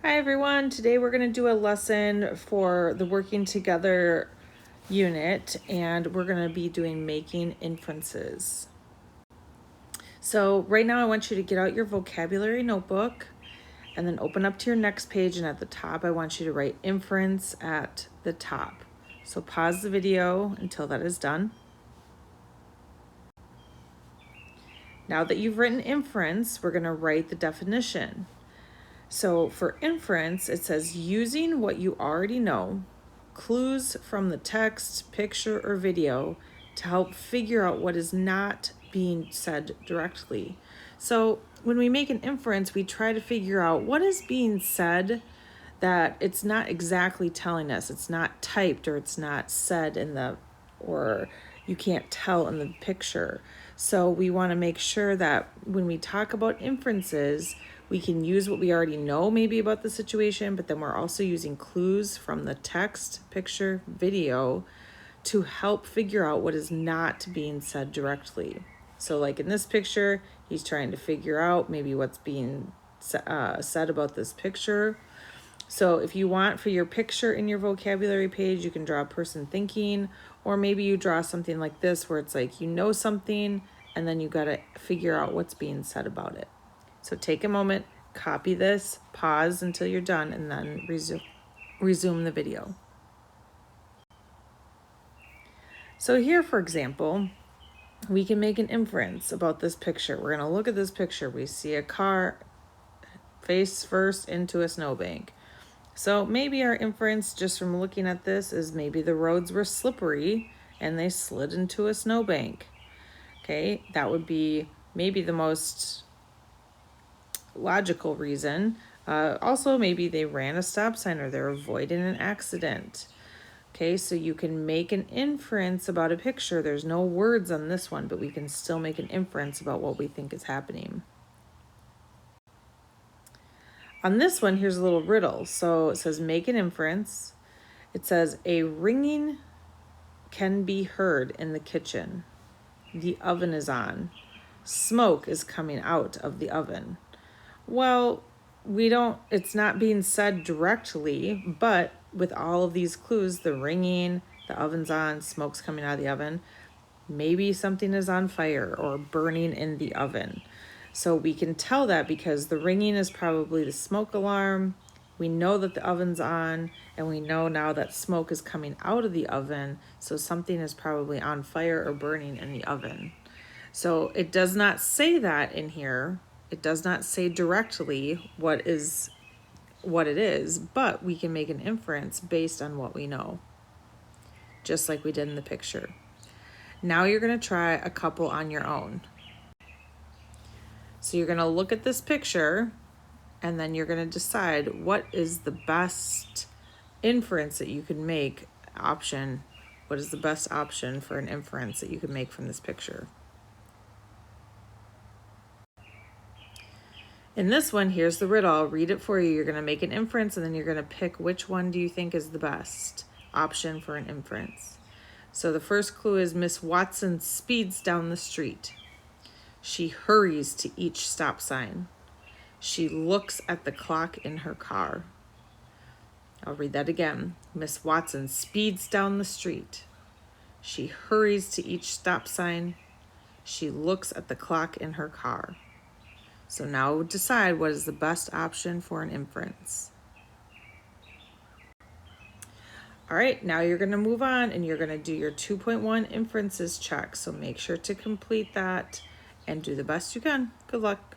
Hi everyone, today we're going to do a lesson for the working together unit and we're going to be doing making inferences. So right now I want you to get out your vocabulary notebook and then open up to your next page, and at the top I want you to write inference at the top. So pause the video until that is done. Now that you've written inference, we're going to write the definition. So for inference, it says using what you already know, clues from the text, picture, or video to help figure out what is not being said directly. So when we make an inference, we try to figure out what is being said that it's not exactly telling us. It's not typed or it's not said or you can't tell in the picture. So we want to make sure that when we talk about inferences, we can use what we already know maybe about the situation, but then we're also using clues from the text, picture, video to help figure out what is not being said directly. So like in this picture, he's trying to figure out maybe what's being said about this picture. So if you want for your picture in your vocabulary page, you can draw a person thinking, or maybe you draw something like this where it's like you know something and then you got to figure out what's being said about it. So take a moment, copy this, pause until you're done, and then resume the video. So here, for example, we can make an inference about this picture. We're going to look at this picture. We see a car face first into a snowbank. So maybe our inference just from looking at this is maybe the roads were slippery and they slid into a snowbank. Okay, that would be maybe the most logical reason. Also, maybe they ran a stop sign or they're avoiding an accident. Okay, so you can make an inference about a picture. There's no words on this one, but we can still make an inference about what we think is happening. On this one, here's a little riddle. So it says make an inference. It says a ringing can be heard in the kitchen. The oven is on. Smoke is coming out of the oven. Well, it's not being said directly, but with all of these clues, the ringing, the oven's on, smoke's coming out of the oven, maybe something is on fire or burning in the oven. So we can tell that because the ringing is probably the smoke alarm. We know that the oven's on, and we know now that smoke is coming out of the oven, so something is probably on fire or burning in the oven. So it does not say that in here. It does not say directly what it is, but we can make an inference based on what we know, just like we did in the picture. Now you're going to try a couple on your own. So you're going to look at this picture and then you're going to decide what is the best inference that you can make option. What is the best option for an inference that you can make from this picture? In this one, here's the riddle. I'll read it for you. You're going to make an inference and then you're going to pick which one do you think is the best option for an inference. So the first clue is Miss Watson speeds down the street. She hurries to each stop sign. She looks at the clock in her car. I'll read that again. Miss Watson speeds down the street. She hurries to each stop sign. She looks at the clock in her car. So now decide what is the best option for an inference. All right, now you're going to move on and you're going to do your 2.1 inferences check. So make sure to complete that and do the best you can. Good luck.